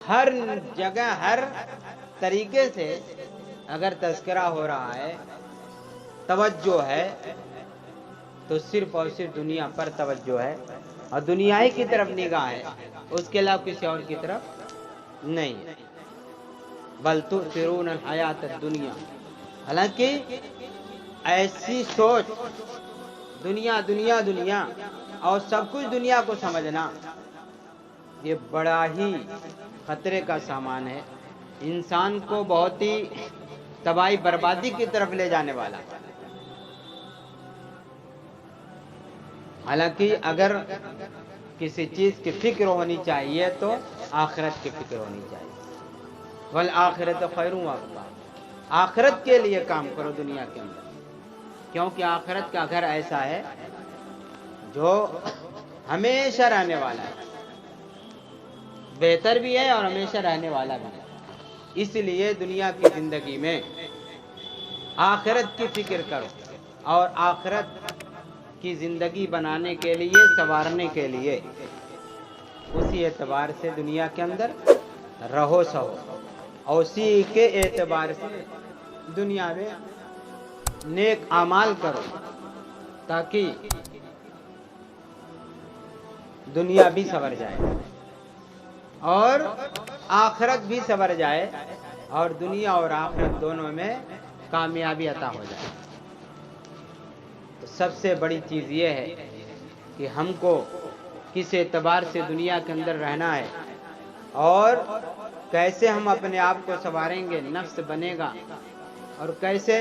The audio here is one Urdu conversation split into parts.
ہر جگہ ہر طریقے سے اگر تذکرہ ہو رہا ہے، توجہ ہے، تو صرف اور صرف دنیا پر توجہ ہے اور دنیا ہی کی طرف نگاہ ہے، اس کے علاوہ کسی اور کی طرف نہیں ہے۔ بل تؤثرون الحیات الدنیا، حالانکہ ایسی سوچ دنیا دنیا دنیا اور سب کچھ دنیا کو سمجھنا، یہ بڑا ہی خطرے کا سامان ہے، انسان کو بہت ہی تباہی بربادی کی طرف لے جانے والا۔ حالانکہ اگر کسی چیز کی فکر ہونی چاہیے تو آخرت کی فکر ہونی چاہیے۔ والآخرۃ خیر وابقیٰ، آخرت کے لیے کام کرو دنیا کے اندر، کیونکہ آخرت کا گھر ایسا ہے جو ہمیشہ رہنے والا ہے، بہتر بھی ہے اور ہمیشہ رہنے والا بھی ہے۔ اس لیے دنیا کی زندگی میں آخرت کی فکر کرو، اور آخرت کی زندگی بنانے کے لیے، سنوارنے کے لیے اسی اعتبار سے دنیا کے اندر رہو سہو، اور اسی کے اعتبار سے دنیا میں نیک اعمال کرو، تاکہ دنیا بھی سنور جائے اور آخرت بھی سنور جائے، اور دنیا اور آخرت دونوں میں کامیابی عطا ہو جائے۔ تو سب سے بڑی چیز یہ ہے کہ ہم کو کس اعتبار سے دنیا کے اندر رہنا ہے، اور کیسے ہم اپنے آپ کو سنواریں گے، نفس بنے گا، اور کیسے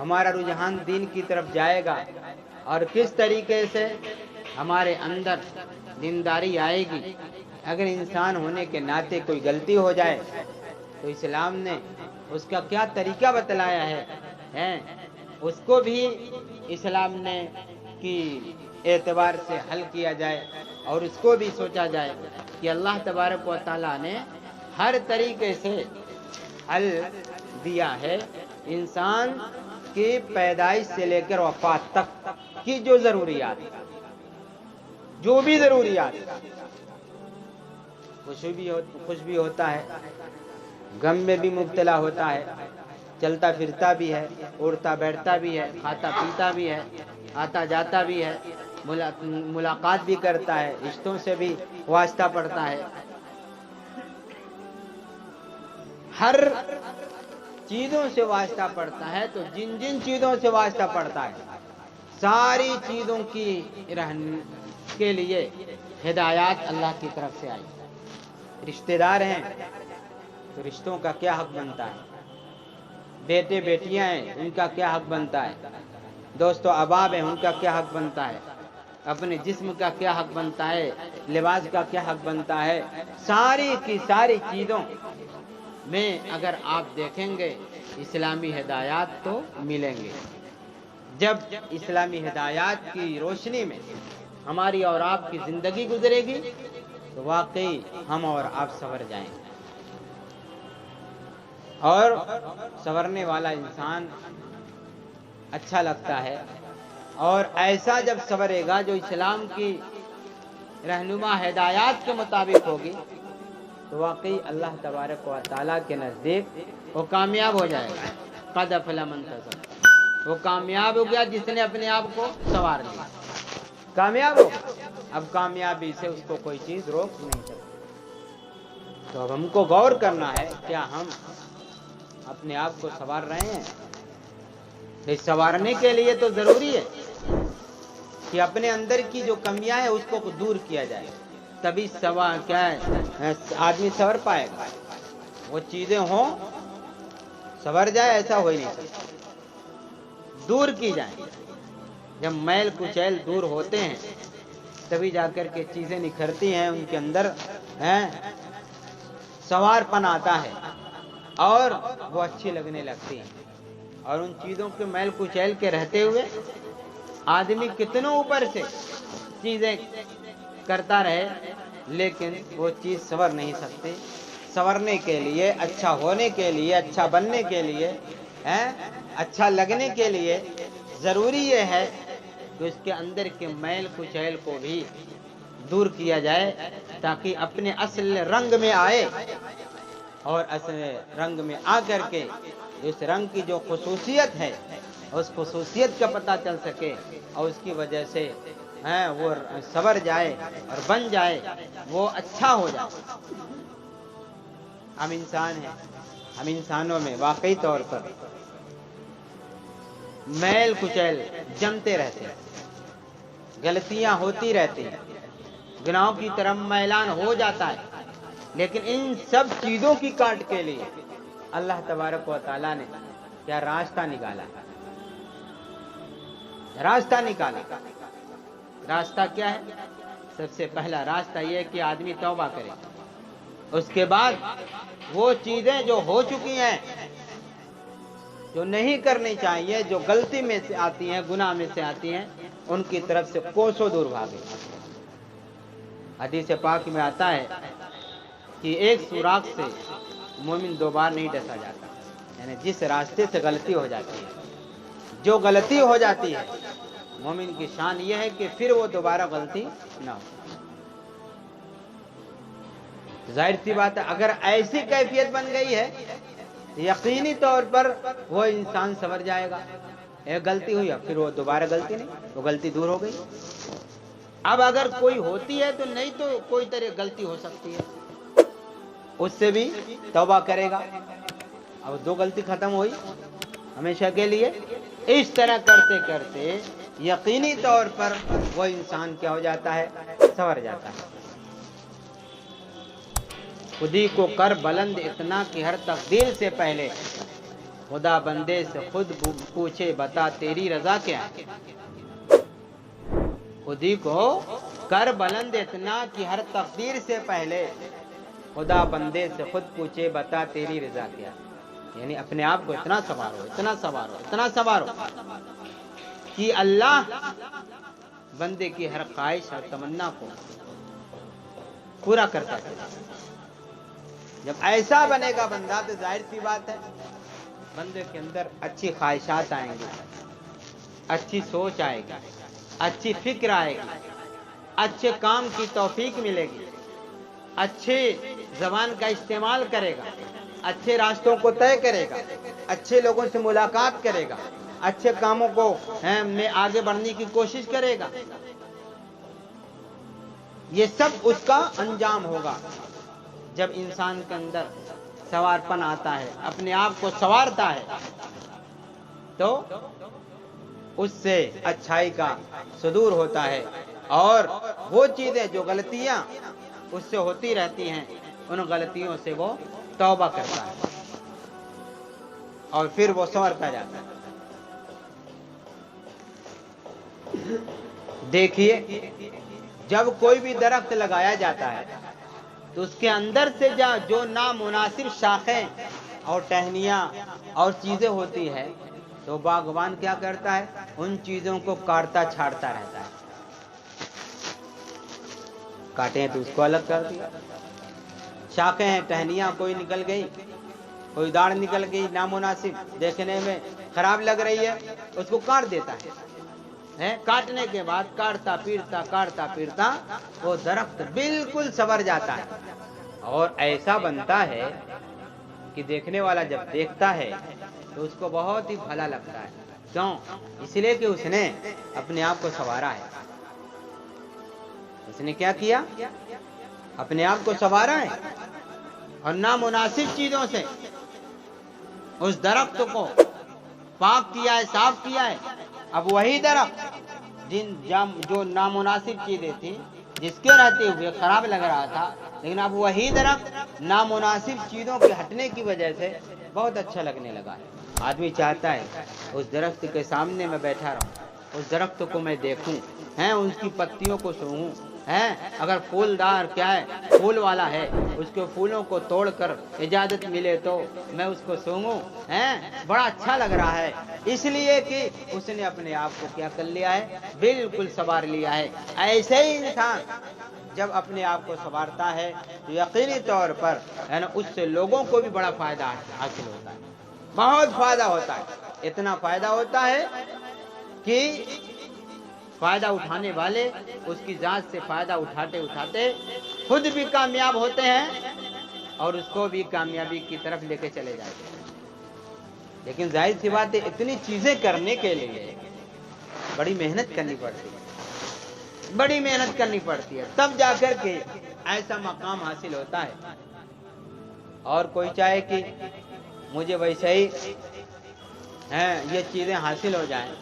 ہمارا رجحان دین کی طرف جائے گا، اور کس طریقے سے ہمارے اندر دینداری آئے گی۔ اگر انسان ہونے کے ناطے کوئی غلطی ہو جائے تو اسلام نے اس کا کیا طریقہ بتلایا ہے، اس کو بھی اسلام نے کی اعتبار سے حل کیا جائے، اور اس کو بھی سوچا جائے کہ اللہ تبارک و تعالیٰ نے ہر طریقے سے حل دیا ہے۔ انسان کی پیدائش سے لے کر وفات تک کی جو ضروریات، جو بھی ضروریات، خوش بھی ہوتا ہے، غم میں بھی مبتلا ہوتا ہے، چلتا پھرتا بھی ہے، اڑتا بیٹھتا بھی ہے، کھاتا پیتا بھی ہے، آتا جاتا بھی ہے، ملاقات بھی کرتا ہے، رشتوں سے بھی واسطہ پڑتا ہے، ہر چیزوں سے واسطہ پڑتا ہے۔ تو جن جن چیزوں سے واسطہ پڑتا ہے، ساری چیزوں کی رہنے کے لیے ہدایات اللہ کی طرف سے آئی۔ رشتہ دار ہیں تو رشتوں کا کیا حق بنتا ہے، بیٹے بیٹیاں ہیں ان کا کیا حق بنتا ہے، دوست و احباب ہیں ان کا کیا حق بنتا ہے، اپنے جسم کا کیا حق بنتا ہے، لباس کا کیا حق بنتا ہے، ساری کی ساری چیزوں میں اگر آپ دیکھیں گے اسلامی ہدایات تو ملیں گے۔ جب اسلامی ہدایات کی روشنی میں ہماری اور آپ کی زندگی گزرے گی تو واقعی ہم اور آپ سنور جائیں گے، اور سنورنے والا انسان اچھا لگتا ہے، اور ایسا جب سنورے گا جو اسلام کی رہنما ہدایات کے مطابق ہوگی تو واقعی اللہ تبارک و تعالیٰ کے نزدیک وہ کامیاب ہو جائے گا۔ قد افلح من تزکیٰ، وہ کامیاب ہو گیا جس نے اپنے آپ کو سنوار لیا، کامیاب ہو گیا۔ اب کامیابی سے اس کو کوئی چیز روک نہیں سکتی۔ تو اب ہم کو غور کرنا ہے، کیا ہم اپنے آپ کو سنوار رہے ہیں؟ اس سنوارنے کے لیے تو ضروری ہے کہ اپنے اندر کی جو کمیاں ہیں اس کو دور کیا جائے، تبھی کیا ہے آدمی سنور پائے گا۔ وہ چیزیں ہوں، سنور جائے، ایسا ہو ہی نہیں سکتا، دور کی جائیں۔ جب میل کچیل دور ہوتے ہیں تبھی جا کر کے چیزیں نکھرتی ہیں، ان کے اندر سنوار پن آتا ہے اور وہ اچھی لگنے لگتی ہیں۔ اور ان چیزوں کے میل کچیل کے رہتے ہوئے آدمی کتنوں اوپر سے چیزیں کرتا رہے لیکن وہ چیز سنور نہیں سکتی۔ سنورنے کے لیے، اچھا ہونے کے لیے، اچھا بننے کے لیے، اچھا لگنے کے لیے ضروری یہ ہے کہ اس کے اندر کے میل کچیل کو بھی دور کیا جائے تاکہ اپنے اصل رنگ میں آئے، اور اصل رنگ میں آ کر کے اس رنگ کی جو خصوصیت ہے اس خصوصیت کا پتہ چل سکے، اور اس کی وجہ سے وہ سنور جائے اور بن جائے، وہ اچھا ہو جائے۔ ہم انسان ہیں، ہم انسانوں میں واقعی طور پر میل کچیل جمتے رہتے ہیں، غلطیاں ہوتی رہتی ہیں، گناہوں کی طرف میلان ہو جاتا ہے، لیکن ان سب چیزوں کی کاٹ کے لیے اللہ تبارک و تعالیٰ نے کیا راستہ نکالا؟ راستہ نکالا۔ راستہ کیا ہے؟ سب سے پہلا راستہ یہ ہے کہ آدمی توبہ کرے، اس کے بعد وہ چیزیں جو ہو چکی ہیں، جو نہیں کرنی چاہیے، جو غلطی میں سے آتی ہیں، گناہ میں سے آتی ہیں، ان کی طرف سے کوسوں دور بھاگے۔ حدیث پاک میں آتا ہے کہ ایک سوراخ سے مومن دوبارہ نہیں ڈسا جاتا، یعنی جس راستے سے غلطی ہو جاتی ہے، جو غلطی ہو جاتی ہے، مومن کی شان یہ ہے کہ پھر وہ دوبارہ غلطی نہ ہو۔ ظاہر سی بات ہے، اگر ایسی کیفیت بن گئی ہے یقینی طور پر وہ انسان سنور جائے گا۔ ایک غلطی ہوئی، پھر وہ دوبارہ غلطی نہیں، وہ غلطی دور ہو گئی۔ اب اگر کوئی ہوتی ہے تو نہیں تو کوئی طرح غلطی ہو سکتی ہے، اس سے بھی توبہ کرے گا، اب دو غلطی ختم ہوئی ہمیشہ کے لیے۔ اس طرح کرتے کرتے یقینی طور پر وہ انسان کیا ہو جاتا ہے؟ سنور جاتا ہے۔ خودی کو کر بلند اتنا کہ ہر تقدیر سے پہلے خدا بندے سے خود پوچھے بتا تیری رضا کیا ہے۔ خودی کو کر بلند اتنا کہ ہر تقدیر سے پہلے خدا بندے سے خود پوچھے بتا تیری رضا کیا ہے، یعنی اپنے آپ کو اتنا سنوارو، اتنا سنوارو، اتنا سنوارو کہ اللہ بندے کی ہر خواہش اور تمنا کو پورا کرتا ہے۔ جب ایسا بنے گا بندہ تو ظاہر سی بات ہے بندے کے اندر اچھی خواہشات آئیں گی، اچھی سوچ آئے گی، اچھی فکر آئے گی، اچھے کام کی توفیق ملے گی، اچھے زبان کا استعمال کرے گا، اچھے راستوں کو طے کرے گا، اچھے لوگوں سے ملاقات کرے گا، اچھے کاموں کو میں آگے بڑھنے کی کوشش کرے گا۔ یہ سب اس کا انجام ہوگا جب انسان کے اندر سنوارپن آتا ہے، اپنے آپ کو سنوارتا ہے، تو اس سے اچھائی کا صدور ہوتا ہے، اور وہ چیزیں جو غلطیاں اس سے ہوتی رہتی ہیں ان غلطیوں سے وہ توبہ کرتا ہے اور پھر وہ سنورتا جاتا ہے۔ دیکھیے، جب کوئی بھی درخت لگایا جاتا ہے تو اس کے اندر سے جو نامناسب شاخیں اور ٹہنیاں اور چیزیں ہوتی ہے تو باغبان کیا کرتا ہے؟ ان چیزوں کو کاٹتا چھاڑتا رہتا ہے۔ کاٹیں تو اس کو الگ کر دیا، شاخیں ہیں، ٹہنیاں کوئی نکل گئی، کوئی داڑھ نکل گئی نامناسب دیکھنے میں خراب لگ رہی ہے، اس کو کاٹ دیتا ہے۔ کاٹنے کے بعد کاٹتا پھرتا وہ درخت بالکل سنور جاتا ہے، اور ایسا بنتا ہے کہ دیکھنے والا جب دیکھتا ہے تو اس کو بہت ہی بھلا لگتا ہے۔ کیوں؟ اس لیے کہ اس نے اپنے آپ کو سنوارا ہے۔ اس نے کیا کیا؟ اپنے آپ کو سنوارا ہے اور نامناسب چیزوں سے اس درخت کو پاک کیا ہے، صاف کیا ہے۔ اب وہی درخت جو نامناسب چیزیں تھیں، جس کے رہتے ہوئے خراب لگ رہا تھا، لیکن اب وہی درخت نامناسب چیزوں کے ہٹنے کی وجہ سے بہت اچھا لگنے لگا ہے۔ آدمی چاہتا ہے اس درخت کے سامنے میں بیٹھا رہوں، اس درخت کو میں دیکھوں، اس کی پتیوں کو سونگھوں، اگر پھولدار کیا ہے، پھول والا ہے، اس کے پھولوں کو توڑ کر اجازت ملے تو میں اس کو سونگھوں، بڑا اچھا لگ رہا ہے، اس لیے کہ اس نے اپنے آپ کو کیا کر لیا ہے؟ بالکل سنوار لیا ہے۔ ایسے ہی انسان جب اپنے آپ کو سنوارتا ہے تو یقینی طور پر اس سے لوگوں کو بھی بڑا فائدہ حاصل ہوتا ہے، بہت فائدہ ہوتا ہے۔ اتنا فائدہ ہوتا ہے کہ فائدہ اٹھانے والے اس کی ذات سے فائدہ اٹھاتے اٹھاتے خود بھی کامیاب ہوتے ہیں اور اس کو بھی کامیابی کی طرف لے کے چلے جاتے ہیں۔ لیکن ظاہر سی بات ہے اتنی چیزیں کرنے کے لیے بڑی محنت کرنی پڑتی ہے، بڑی محنت کرنی پڑتی ہے، تب جا کر کے ایسا مقام حاصل ہوتا ہے۔ اور کوئی چاہے کہ مجھے ویسے ہی یہ چیزیں حاصل ہو جائیں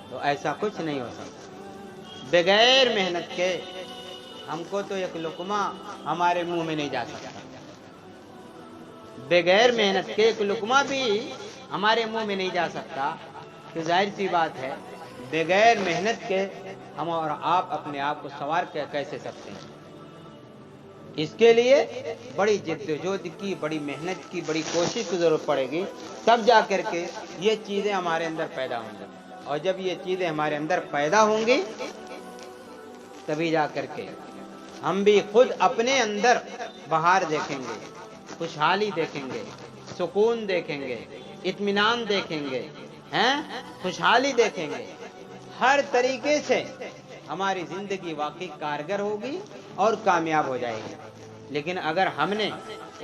تو ایسا کچھ نہیں ہو سکتا۔ بغیر محنت کے ہم کو تو ایک لقمہ ہمارے منہ میں نہیں جا سکتا، بغیر محنت کے ایک لقمہ بھی ہمارے منہ میں نہیں جا سکتا۔ تو ظاہر سی بات ہے بغیر محنت کے ہم اور آپ اپنے آپ کو سنوار کے کیسے سکتے ہیں؟ اس کے لیے بڑی جدوجہد کی، بڑی محنت کی، بڑی کوشش کی ضرورت پڑے گی، تب جا کر کے یہ چیزیں ہمارے اندر پیدا ہوں گی۔ اور جب یہ چیزیں ہمارے اندر پیدا ہوں گی تبھی جا کر کے ہم بھی خود اپنے اندر بہار دیکھیں گے، خوشحالی دیکھیں گے، سکون دیکھیں گے، اطمینان دیکھیں گے، خوشحالی دیکھیں گے۔ ہر طریقے سے ہماری زندگی واقعی کارگر ہوگی اور کامیاب ہو جائے گی۔ لیکن اگر ہم نے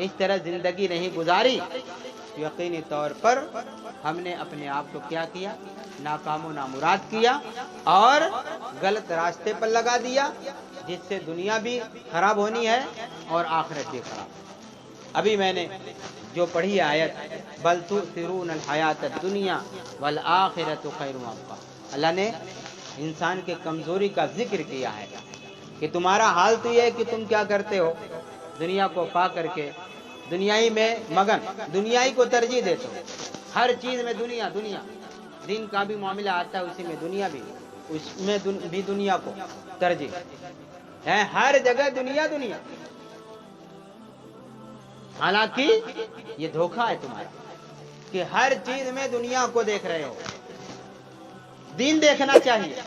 اس طرح زندگی نہیں گزاری یقینی طور پر ہم نے اپنے آپ کو کیا کیا؟ ناکام و نامراد کیا اور غلط راستے پر لگا دیا، جس سے دنیا بھی خراب ہونی ہے اور آخرت بھی خراب۔ ابھی میں نے جو پڑھی آیت بل تؤثرون الحیات الدنیا والآخرۃ خیر وابقیٰ، اللہ نے انسان کے کمزوری کا ذکر کیا ہے کہ تمہارا حال تو یہ ہے کہ تم کیا کرتے ہو، دنیا کو پا کر کے دنیائی میں مگن، دنیائی کو ترجیح دیتے ہو، ہر چیز میں دنیا دنیا، دین کا بھی معاملہ آتا ہے اسی میں دنیا بھی، اس میں بھی دنیا کو ترجیح ہے، ہر جگہ دنیا دنیا۔ حالانکہ یہ دھوکہ ہے تمہارا کہ ہر چیز میں دنیا کو دیکھ رہے ہو۔ دین دیکھنا چاہیے،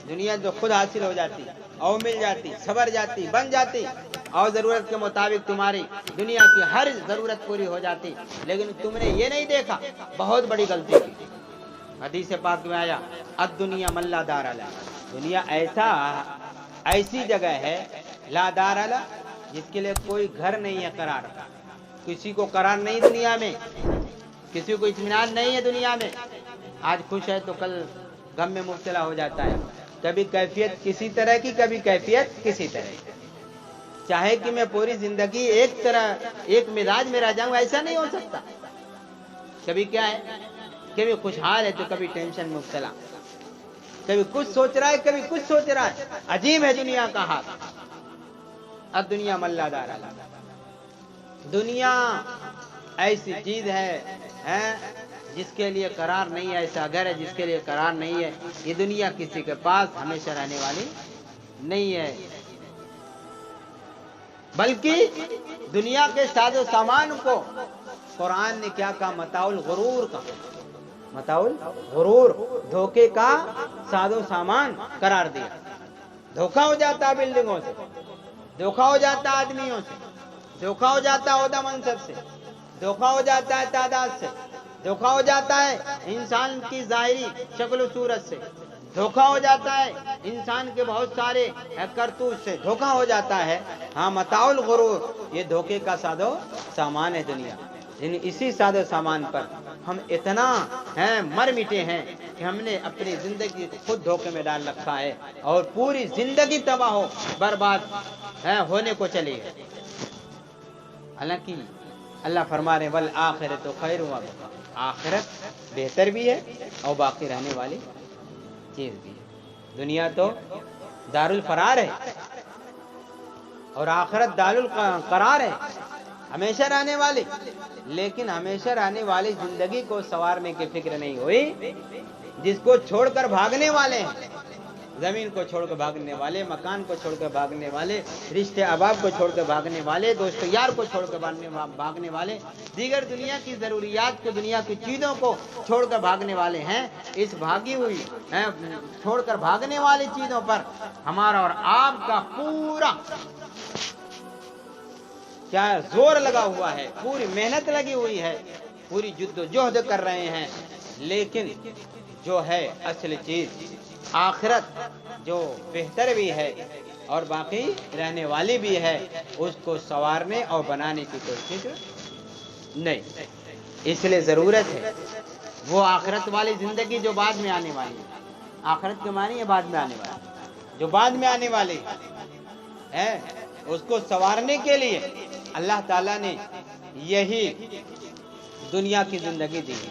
دنیا تو خود حاصل ہو جاتی اور مل جاتی، سبر جاتی، بن جاتی اور ضرورت کے مطابق تمہاری دنیا کی ہر ضرورت پوری ہو جاتی، لیکن تم نے یہ نہیں دیکھا، بہت بڑی غلطی کی۔ حدیث پاک میں آیا الدنیا من لا دار لہ، دنیا ایسی جگہ ہے لا دار لہ جس کے لیے کوئی گھر نہیں ہے قرار، کسی کو قرار نہیں دنیا میں، کسی کو اطمینان نہیں ہے دنیا میں۔ آج خوش ہے تو کل غم میں مبتلا ہو جاتا ہے، کبھی کیفیت کسی طرح کی، کبھی کیفیت کسی طرح کی۔ چاہے کہ میں پوری زندگی ایک طرح ایک مزاج میں رہ جاؤں، ایسا نہیں ہو سکتا۔ کبھی کیا ہے، کبھی خوشحال ہے تو کبھی ٹینشن مبتلا، کبھی کچھ سوچ رہا ہے کبھی کچھ سوچ رہا ہے۔ عجیب ہے دنیا کا حال۔ اب دنیا من لا دار لہ، دنیا ایسی چیز ہے جس کے لیے قرار نہیں ہے، ایسا گھر ہے جس کے لیے قرار نہیں ہے۔ یہ دنیا کسی کے پاس ہمیشہ رہنے والی نہیں ہے، بلکہ دنیا کے ساز و سامان کو قرآن نے کیا کہا؟ متاع الغرور کا، متاع الغرور، دھوکے کا ساز و سامان قرار دیا۔ دھوکا ہو جاتا ہے بلڈنگوں سے، دھوکا ہو جاتا ہے آدمیوں سے، دھوکا ہو جاتا ہے عہدہ منصب سے، دھوکا ہو جاتا ہے تعداد سے، دھوکا ہو جاتا ہے انسان کی ظاہری شکل و صورت سے، دھوکا ہو جاتا ہے انسان کے بہت سارے کرتوت سے، دھوکا ہو جاتا ہے۔ ہاں متاع الغرور، یہ دھوکے کا ساز و سامان ہے دنیا۔ یعنی اسی ساز و سامان پر ہم اتنا مر مٹے ہیں کہ ہم نے اپنی زندگی کو خود دھوکے میں ڈال رکھا ہے اور پوری زندگی تباہ ہو برباد ہونے کو چلی ہے۔ حالانکہ اللہ فرما رہے والآخرۃ خیر وابقیٰ، آخرت بہتر بھی ہے اور باقی رہنے والی چیز بھی ہے۔ دنیا تو دار الفرار ہے اور آخرت دار القرار ہے، ہمیشہ رہنے والی۔ لیکن ہمیشہ رہنے والی زندگی کو سنوارنے کی فکر نہیں ہوئی، جس کو چھوڑ کر بھاگنے والے ہیں، زمین کو چھوڑ کر بھاگنے والے، مکان کو چھوڑ کر بھاگنے والے، رشتے احباب کو چھوڑ کر بھاگنے والے، دوست یار کو چھوڑ کر بھاگنے والے، دیگر دنیا کی ضروریات کو، دنیا کی چیزوں کو چھوڑ کر بھاگنے والے ہیں۔ اس بھاگی ہوئی چھوڑ کر بھاگنے والی چیزوں پر ہمارا اور آپ کا پورا کیا زور لگا ہوا ہے، پوری محنت لگی ہوئی ہے، پوری جد و جہد کر رہے ہیں، لیکن جو ہے اصل چیز آخرت جو بہتر بھی ہے اور باقی رہنے والی بھی ہے، اس کو سنوارنے اور بنانے کی کوشش نہیں۔ اس لیے ضرورت ہے وہ آخرت والی زندگی جو بعد میں آنے والی ہے، آخرت کے معنی ہے بعد میں آنے والی، جو بعد میں آنے والی ہے اس کو سنوارنے کے لیے اللہ تعالیٰ نے یہی دنیا کی زندگی دی ہے۔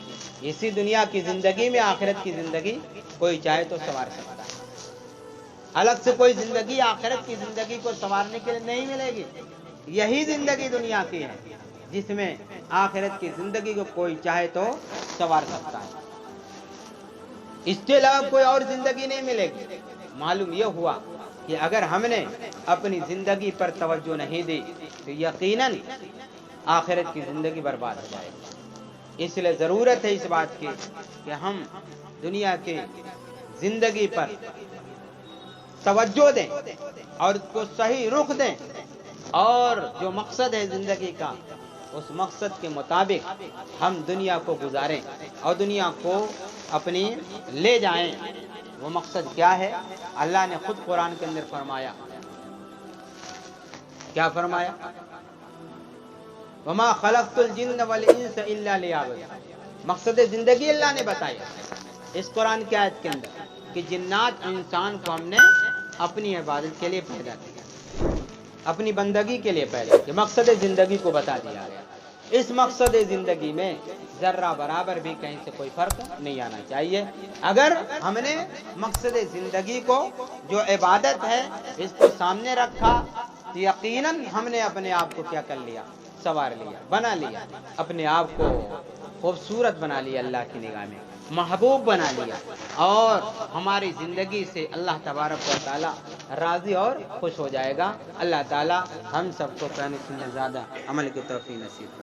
اسی دنیا کی زندگی میں آخرت کی زندگی کوئی چاہے تو سنوار سکتا ہے۔ الگ سے کوئی زندگی آخرت کی زندگی کو سنوارنے کے لیے نہیں ملے گی۔ یہی زندگی دنیا کی ہے جس میں آخرت کی زندگی کو کوئی چاہے تو سنوار سکتا ہے، اس کے علاوہ کوئی اور زندگی نہیں ملے گی۔ معلوم یہ ہوا کہ اگر ہم نے اپنی زندگی پر توجہ نہیں دی تو یقیناً آخرت کی زندگی برباد ہو جائے گی۔ اس لیے ضرورت ہے اس بات کی کہ ہم دنیا کی زندگی پر توجہ دیں اور اس کو صحیح رخ دیں، اور جو مقصد ہے زندگی کا اس مقصد کے مطابق ہم دنیا کو گزاریں اور دنیا کو اپنی لے جائیں۔ وہ مقصد کیا ہے؟ اللہ نے خود قرآن کے اندر فرمایا، کیا فرمایا؟ وما خلقت الجن والانس الا لیعبدون۔ مقصد زندگی اللہ نے بتایا اس قرآن کی آیت کے اندر کہ جنات انسان کو ہم نے اپنی عبادت کے لیے پیدا کیا، اپنی بندگی کے لیے پیدا کیا۔ مقصد زندگی کو بتا دیا گیا۔ اس مقصد زندگی میں ذرہ برابر بھی کہیں سے کوئی فرق نہیں آنا چاہیے۔ اگر ہم نے مقصد زندگی کو جو عبادت ہے اس کو سامنے رکھا تو یقیناً ہم نے اپنے آپ کو کیا کر لیا؟ سنوار لیا، بنا لیا، اپنے آپ کو خوبصورت بنا لیا، اللہ کی نگاہ میں محبوب بنا لیا، اور ہماری زندگی سے اللہ تبارک و تعالی راضی اور خوش ہو جائے گا۔ اللہ تعالی ہم سب کو کہنے سے زیادہ عمل کی توفیق نصیب کرے۔